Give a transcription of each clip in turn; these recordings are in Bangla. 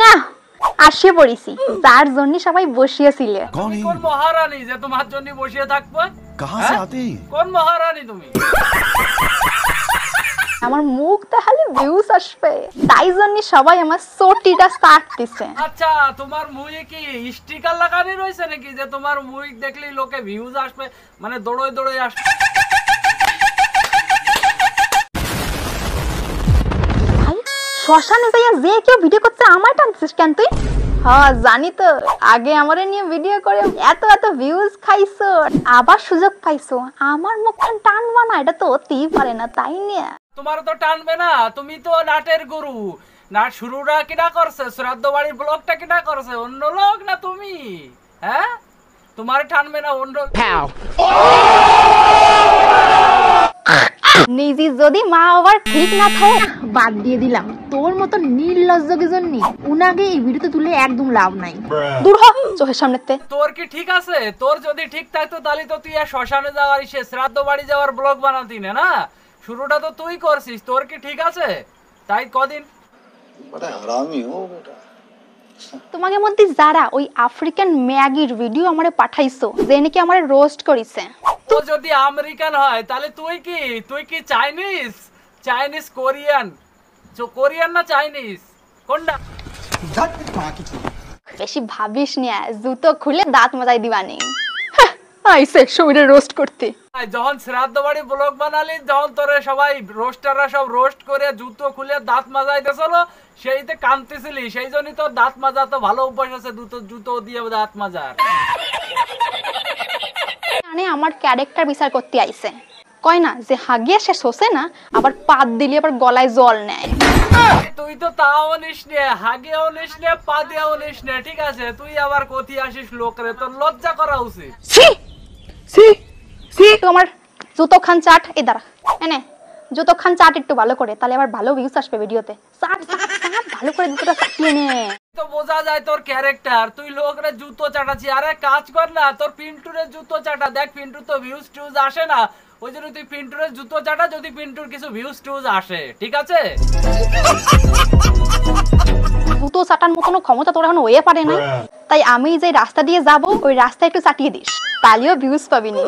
না আসে পড়েছি, তার জন্য সবাই বসিয়েছিল। কোন মহারানী যে তোমার জন্য বসিয়ে থাকবো? কোন মহারানী তুমি? আমার মুখ তাহলে ভিউজ আসবে, তাই জন্য সবাই আমার সোটিটা স্টার্ট দিছে। আচ্ছা, তোমার মুখে কি স্টিকার লাগানো রয়েছে নাকি যে তোমার মুখ দেখলে লোকে ভিউজ আসবে, মানে দৌড়ে দৌড়ে আসবে? শ্মশানে যাইয়া যে কেউ ভিডিও করতে আমার টানছিস কেন তুই? হ্যাঁ জানি তো, আগে আমারে নিয়ে ভিডিও করে এত এত ভিউজ খাইছো, আবার সুযোগ পাইছো আমার মুখখান টানবা না, এটা তো অতিই পারে না, তাই নিয়ে। তোমার তো টানবে না, তুমি তো নাটের গুরু। নাট শুরুটা কিনা করছে, শ্রাদ্ধ বাড়ির ব্লগটা কিনা করছে অন্য লোক না তুমি? হ্যাঁ, তোমার টানবে না অন্য। নিজে যদি মা আবার ঠিক না থাকে, বাদ দিয়ে দিলাম। তোর মতো নির্লজ্জকে জন্য উনাকে এই ভিডিওতে তুলে একদম লাভ নাই, দূর হ চোখের সামনেতে। তোর কি ঠিক আছে? তোর যদি ঠিক থাকতো তাহলে তো তুই শ্মশানে যাওয়ার শ্রাদ্ধ বাড়ি যাওয়ার ব্লগ বানাতি না। শুরুটা তো তুই করছিস, তোর কি ঠিক আছে? তাই কদিন তোমাকে মধ্যে যারা ওই আফ্রিকান ম্যাগির ভিডিও আমারে পাঠাইছো, যে নাকি আমারে রোস্ট করিছে, তো যদি আমেরিকান হয় তাহলে তুই কি চাইনিজ কোরিয়ান? কোরিয়ান না চাইনিজ, কোনটা? বেশি ভাবিস নিয়ে জুতো খুলে দাঁত মাজাই দিবানি। আইসে শরীরে রোস্ট করতে। যখন শ্রাদ্ধ বাড়ি ব্লগ বানালি, যখন তোরে সবাই রোস্টাররা সব রোস্ট করে জুতো খুলে দাঁত মাজাইতেছিল, সেইতে কাঁদতেছিলি, সেই জন্যই তোর দাঁত মাজা তো ভালো অভ্যাস আছে, জুতো দিয়ে দাঁত মাজার। মানে আমার ক্যারেক্টার বিচার করতে আইছে, কয় না যে হাগিয়ে সে শোষে না, আবার পাত দিলে আবার গলায় জল নেয়। তুই তো তাও নিস নে, হাগেও নিস নে, পা দিয়েও নিস নে, ঠিক আছে? তুই আবার কোথি আসিস লোকরে, তোর লজ্জা করা উচিত। তোমার জুতো খান চাট, এই দাঁড়া এনে জুতো খান চাট একটু ভালো করে, তাহলে আবার ভালো ভিউজ আসবে ভিডিওতে। চাট ভালো করে জুতোটা চাটিয়ে নে। তো বোঝা যায় তোর ক্যারেক্টার, তুই লোকরে জুতো চাটাচ্ছি। আরে কাজ কর না, তোর পিন্টুরে জুতো চাটা, দেখ পিন্টু তো ভিউজ টিউজ আসে না, ওই জন্য তুই পিন্টুরে জুতো চাটা, যদি পিন্টুর কিছু ভিউজ টিউজ আসে, ঠিক আছে? জুতো চাটার মতন ক্ষমতা তোর এখন হয়ে পারে না, তাই আমি যে রাস্তা দিয়ে যাব ওই রাস্তা একটু চাটিয়ে দিস, তাহলেও ভিউজ পাবি না।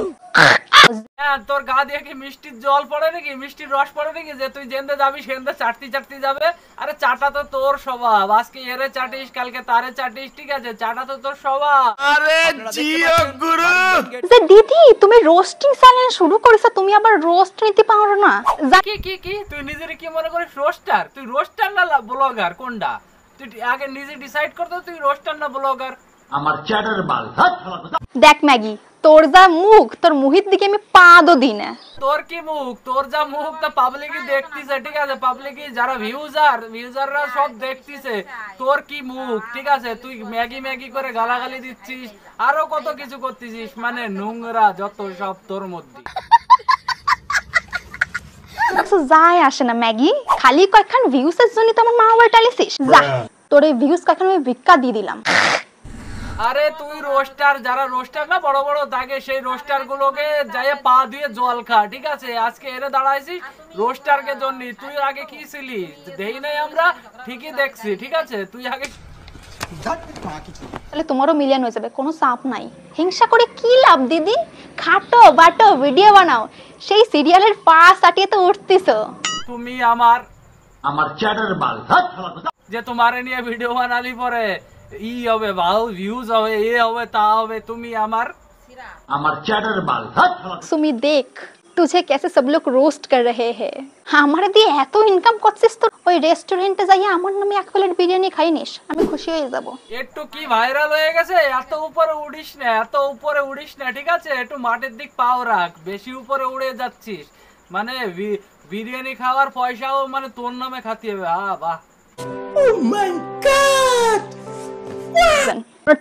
হ্যাঁ, তোর গা দিয়ে কি মিষ্টির জল পড়ে নাকি, মিষ্টির রস পড়ে নাকি যে তুই যেন্দে যাবি সেন্দে চাটতে যাবে? আরে চাটা তো তোর স্বভাব, আজকে এরে চাটিস, কালকে তারে চাটিস, ঠিক আছে? চাটা তো তোর স্বভাব। আরে জিও গুরু। যে দিদি তুমি রোস্টিং চ্যানেল শুরু করেছো, তুমি আবার রোস্ট নিতে পারো না? কি তুই নিজের কি মনে করিস রোস্টার? তুই রোস্টার না ব্লগার, কোনটা? তুই আগে নিজে ডিসাইড করতো তুই রোস্টার না ব্লগার। আমার চ্যাটার বাল। দেখ ম্যাগি, তোর যা মুখ, তোর মুহিত দিকে আমি পাদও দিই না। তোর কি মুখ, তোর যা মুখ তা পাবলিকই দেখতিছে, ঠিক আছে? পাবলিকই যারা ভিউজাররা সব দেখতিছে তোর কি মুখ, ঠিক আছে? তুই ম্যাগি করে গালাগালি দিচ্ছিস, আরো কত কিছু করতেছিস, মানে নোংরা যত সব তোর মধ্যে। যায় আসে না ম্যাগি, খালি কয়েকখান ভিউজের জন্য তো আমার মা বাবা টালিছিস। যা তোর এই ভিউজ কয়েকখান আমি ভিক্ষা দিয়ে দিলাম। আরে তুই রোস্টার, যারা রোস্টার না বড় বড় থাকে, সেই রোস্টার গুলোকে যাই পা দিয়ে জল খা, ঠিক আছে? আজকে এরে দাঁড়াইছিস রোস্টারকে জন্য, তুই আগে কি ছিলি দেই নাই আমরা, ঠিকই দেখছি, ঠিক আছে? তুই আগে তাহলে তোমারও মিলিয়ন হয়ে যাবে, কোনো চাপ নাই। হিংসা করে কি লাভ দিদি, খাটো বাটো ভিডিও বানাও, সেই সিরিয়ালের পাস আটিয়ে তো উঠতিছো। তুমি আমার চ্যাটার বাল যে তোমারে নিয়ে ভিডিও বানালি পরে ই হবে, ভালো ভিউজ হবে, এ হবে, তা হবে, তুমি আমার চ্যাটার বাল। সুমি দেখ तुझे कैसे सब लोग रोस्ट कर रहे हैं, हमारे দিয়ে এত ইনকাম করছিস, তো ওই রেস্টুরেন্টে যাইয়া আমার নামে এক প্লেট বিরিয়ানি খাই নিস, আমি খুশি হয়ে যাব। একটু কি ভাইরাল হয়ে গেছে, এত উপরে উড়িস না, ঠিক আছে? একটু মাটির দিক পাও রাখ, বেশি উপরে উড়ে যাচ্ছিস, মানে বিরিয়ানি খাওয়ার পয়সাও মানে তোর নামে খাতি হবে। বাহ, ও মাই গড,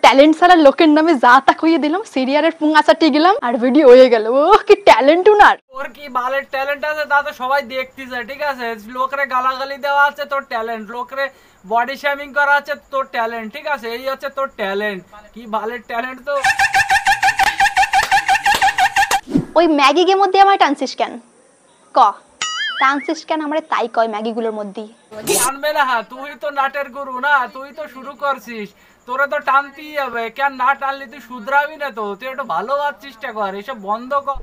ট্যালেন্ট ছাড়া লোকের নামে যা তা কইয়ে দিলাম, সিরিয়ালের পুঙ্গা চাটিয়ে গেলাম, আর ভিডিও হয়ে গেল। ও কি ট্যালেন্ট উনার! তোর কি বালের ট্যালেন্ট আছে তা তো সবাই দেখতেছে, ঠিক আছে? লোকরে গালাগালি দেওয়া আছে তোর ট্যালেন্ট, লোকরে বডি শেমিং করা আছে তোর ট্যালেন্ট, ঠিক আছে? এই হচ্ছে তোর ট্যালেন্ট। কি বালের ট্যালেন্ট তো! ওই ম্যাগি গের মধ্যে আমায় টানছিস কেন? ক টানছিস কেন আমারে, তাই কয় ম্যাগি গুলোর মধ্যে আনবে না, তুই তো নাটের গুরু না, তুই তো শুরু করছিস, তোরা তো টানতেই হবে, কেন না টানলে তুই শুধরাবি না তো, তুই একটু ভালো হওয়ার চেষ্টা কর, এসব বন্ধ কর।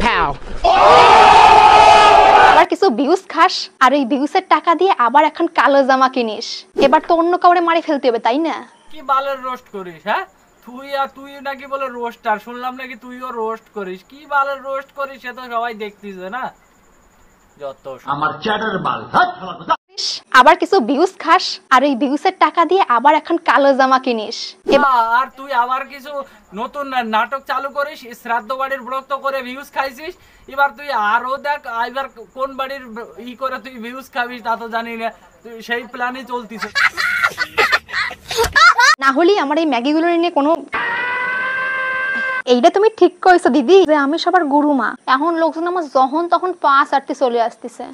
আবার কিছু ভিউজ খাস আর ওই ভিউজের টাকা দিয়ে আবার এখন কালো জামা কিনিস, এবার তো অন্য কাউরে মারি ফেলতে হবে তাই না? কি বালের রোস্ট করিস? হ্যাঁ, তুই নাকি বলে রোস্টার, শুনলাম নাকি তুইও রোস্ট করিস। কি বালের রোস্ট করিস সে তো সবাই দেখতিছে না, যত আমার চ্যাটার বাল। আবার কিছু ভিউজ খাস আর ওই ভিউজের টাকা দিয়ে আবার এখন কালো জামা কিনিস। আর তুই আবার কিছু নতুন নাটক চালু করিস, শ্রাদ্ধ বাড়ির ব্লগ তো করে ভিউজ খাইছিস, এবার তুই আরো দেখ এবার কোন বাড়ির ই করে তুই ভিউজ খাবিস তা তো জানি না, তুই সেই প্ল্যানে চলতিস। না হলে আমার এই ম্যাগি গুলো নিয়ে কোনো, এইটা তুমি ঠিক কইছো দিদি যে আমি সবার গুরু মা, এখন লোকজন আমার যখন তখন পা চাটতে চলে আসতেছে।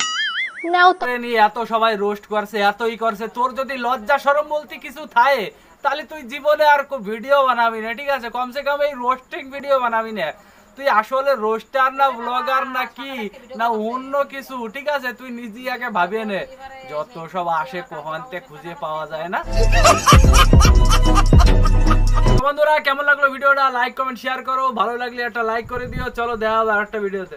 নাও তো নিয়ে এত সবাই রোস্ট করছে, এতই করছে, তোর যদি লজ্জা শরম বলতে কিছু থাকে তাহলে তুই জীবনে আর ভিডিও বানাবি না, ঠিক আছে? কমসে কম এই রোস্টিং ভিডিও বানাবি না। তুই আসলে রোস্টার না ব্লগার না কি না অন্য কিছু, ঠিক আছে? তুই নিজেই আগে ভাবিয়ে নে, যত সব আসে কোহান্তে খুঁজে পাওয়া যায় না। বন্ধুরা কেমন লাগলো ভিডিওটা? লাইক কমেন্ট শেয়ার করো, ভালো লাগলে একটা লাইক করে দিও। চলো দেখা হবে আরেকটা ভিডিওতে।